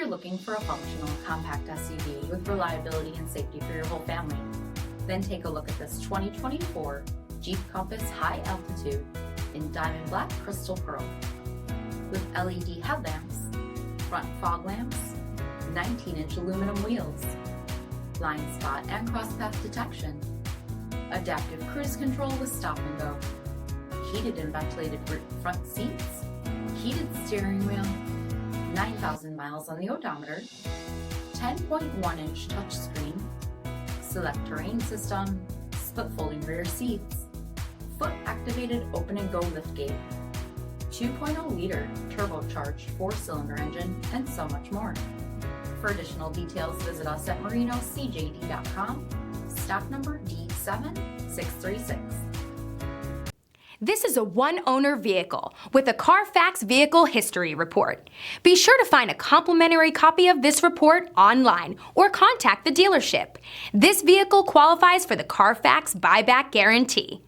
you're looking for a functional, compact SUV with reliability and safety for your whole family, then take a look at this 2024 Jeep Compass High Altitude in Diamond Black Crystal Pearl. With LED headlamps, front fog lamps, 19-inch aluminum wheels, blind spot and cross-path detection, adaptive cruise control with stop and go, heated and ventilated front seats, heated steering wheel, 9,000 miles on the odometer, 10.1-inch touchscreen, select terrain system, split folding rear seats, foot-activated open and go liftgate, 2.0-liter turbocharged 4-cylinder engine, and so much more. For additional details, visit us at marinocjd.com, stock number D7636. This is a one-owner vehicle with a CARFAX vehicle history report. Be sure to find a complimentary copy of this report online or contact the dealership. This vehicle qualifies for the CARFAX buyback guarantee.